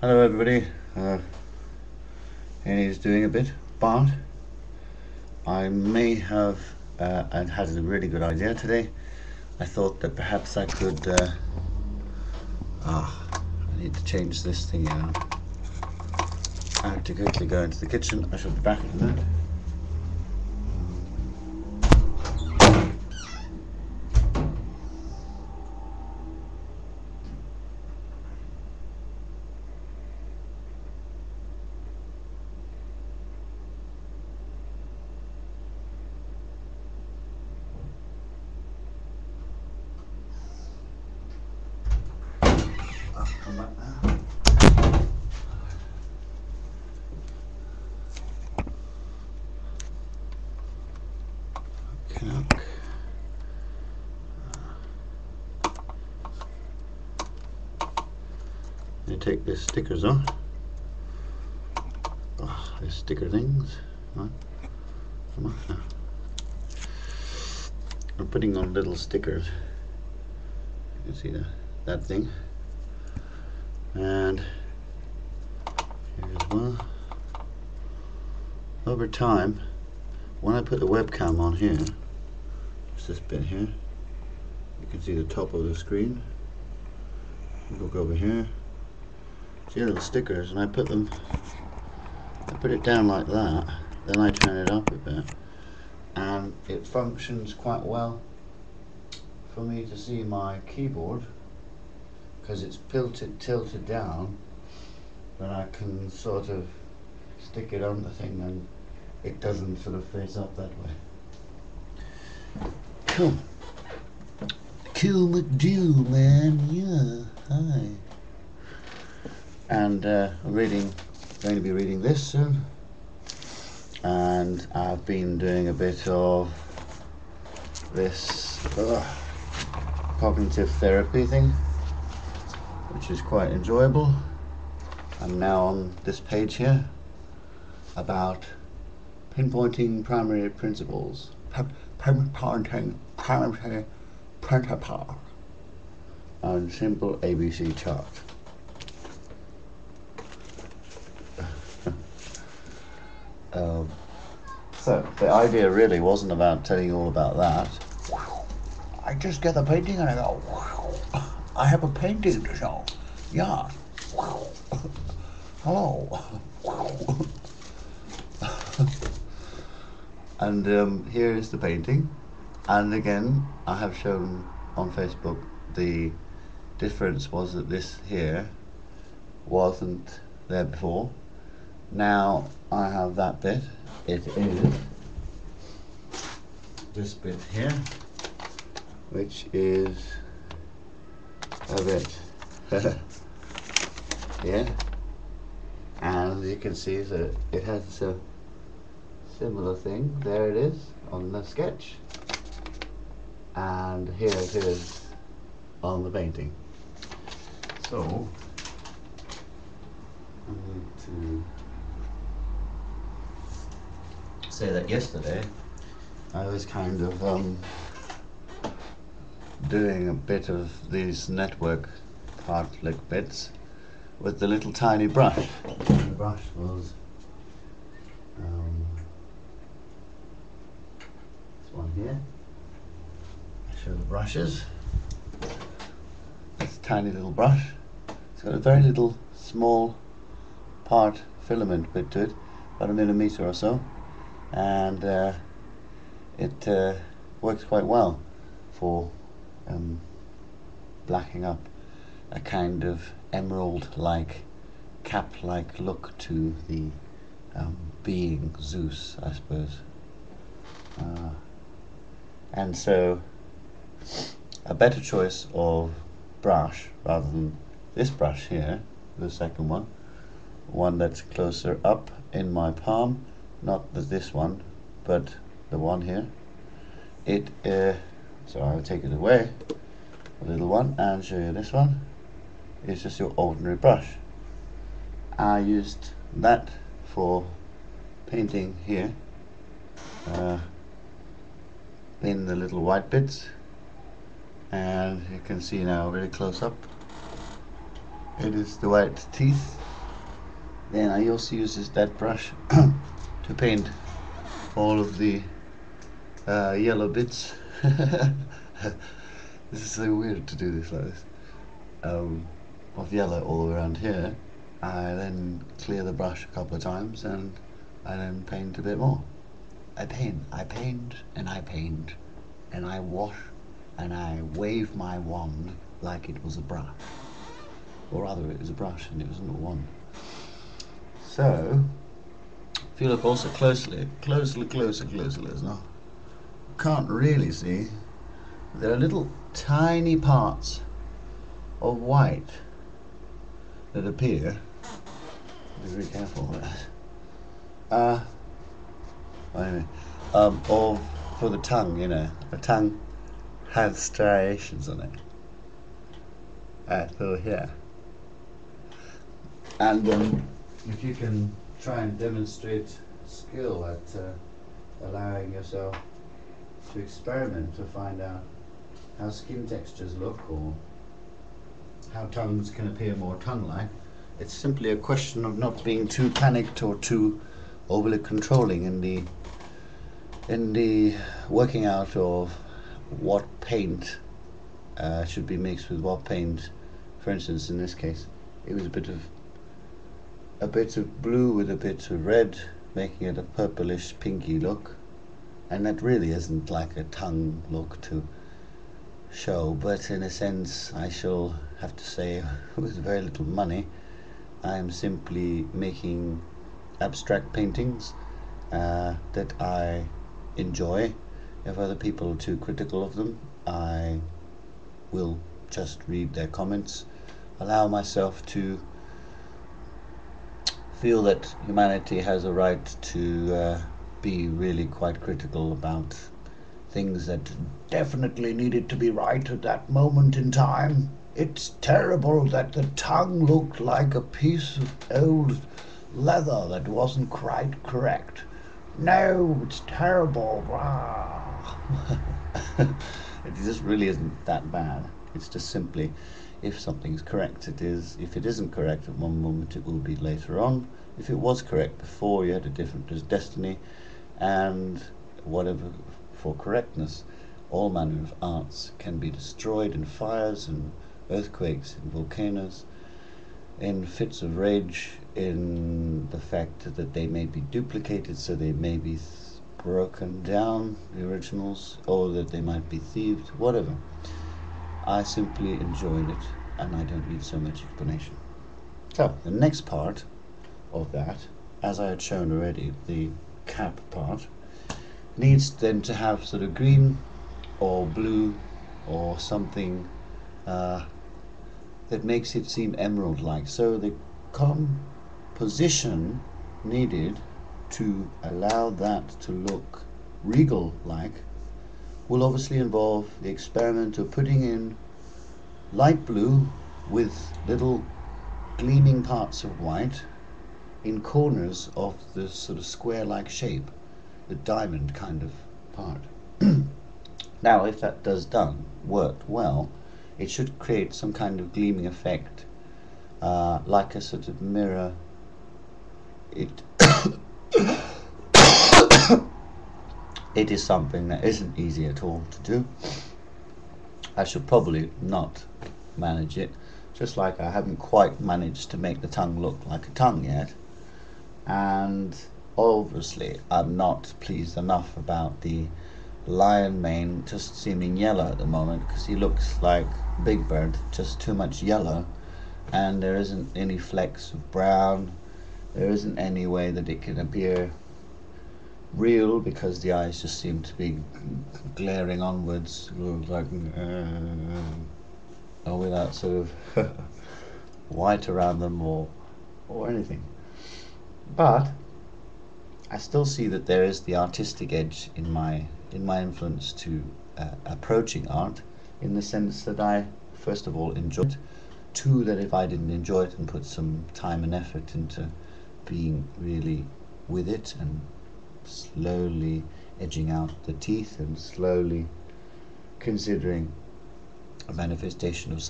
Hello everybody, Annie's doing a bit, but I may have and had a really good idea today. I thought that perhaps I could, I need to change this thing out. I have to quickly go into the kitchen. I shall be back in a minute. I'll come back now. Okay. You take the stickers off. Oh, the sticker things. Right. Come on now. I'm putting on little stickers. You can see that thing. And here as well. Over time, when I put the webcam on here, it's this bit here, you can see the top of the screen. Look over here, see little stickers, and I put it down like that, then I turn it up a bit, and it functions quite well for me to see my keyboard, because it's tilted down, then I can sort of stick it on the thing and it doesn't sort of face up that way. Cool. Cool McDo, man. Yeah. Hi. And I'm going to be reading this soon. And I've been doing a bit of this cognitive therapy thing, which is quite enjoyable. I'm now on this page here about pinpointing primary principles. Pinpointing primary principles on simple ABC chart. So the idea really wasn't about telling you all about that. I just get the painting and I go, wow, I have a painting to show. Yeah. Wow. Hello. Wow. And here is the painting. And again, I have shown on Facebook the difference was that this here wasn't there before. Now I have that bit. It is this bit here, which is a bit yeah, and you can see that it has a similar thing. There it is on the sketch, and here it is on the painting. So I need to say that yesterday I was kind of doing a bit of these network partlet bits with the little tiny brush. The brush was this one here. I show the brushes. This tiny little brush. It's got a very little small part filament bit to it, about a millimeter or so, and it works quite well for blacking up a kind of emerald-like, cap-like look to the being Zeus, I suppose. And so a better choice of brush rather than this brush here, the second one that's closer up in my palm, not this one, but the one here. So I'll take it away, a little one, and show you this one. It's just your ordinary brush. I used that for painting here in the little white bits, and you can see now really close up, it is the white teeth Then I also use that brush to paint all of the yellow bits. This is so weird to do this like this. Of yellow all around here. I then clear the brush a couple of times and I then paint a bit more. I paint, and I paint, and I wash, and I wave my wand like it was a brush. Or rather, it was a brush and it wasn't a wand. So, if you look also closely, listener, you can't really see. There are little tiny parts of white that appear. Be very careful with that. Anyway, or for the tongue, you know, the tongue has striations on it. So here. And if you can try and demonstrate skill at allowing yourself to experiment to find out how skin textures look or how tongues can appear more tongue-like, it's simply a question of not being too panicked or too overly controlling in the working out of what paint should be mixed with what paint. For instance, in this case, it was a bit of blue with a bit of red, making it a purplish pinky look, and that really isn't like a tongue look to show, but in a sense I shall have to say with very little money I am simply making abstract paintings that I enjoy. If other people are too critical of them, I will just read their comments, allow myself to feel that humanity has a right to be really quite critical about things that definitely needed to be right at that moment in time. It's terrible that the tongue looked like a piece of old leather that wasn't quite correct. No, it's terrible. It just really isn't that bad. It's just simply, if something's correct, it is. If it isn't correct at one moment, it will be later on. If it was correct before, you had a different destiny, and whatever for correctness. All manner of arts can be destroyed in fires and earthquakes, in volcanoes, in fits of rage, in the fact that they may be duplicated, so they may be broken down, the originals, or that they might be thieved, whatever. I simply enjoyed it, and I don't need so much explanation. So, the next part of that, as I had shown already, the cap part, needs then to have sort of green or blue or something that makes it seem emerald-like. So the composition needed to allow that to look regal-like will obviously involve the experiment of putting in light blue with little gleaming parts of white in corners of the sort of square-like shape, the diamond kind of part. Now, if that worked well, it should create some kind of gleaming effect, like a sort of mirror. It it is something that isn't easy at all to do. I should probably not manage it, just like I haven't quite managed to make the tongue look like a tongue yet. And obviously I'm not pleased enough about the lion mane just seeming yellow at the moment, because he looks like Big Bird, just too much yellow, and there isn't any flecks of brown. There isn't any way that it can appear real, because the eyes just seem to be glaring onwards, like or without sort of white around them or anything. But I still see that there is the artistic edge in my influence to approaching art, in the sense that I first of all enjoy it. Two, that if I didn't enjoy it and put some time and effort into being really with it and slowly edging out the teeth and slowly considering a manifestation of some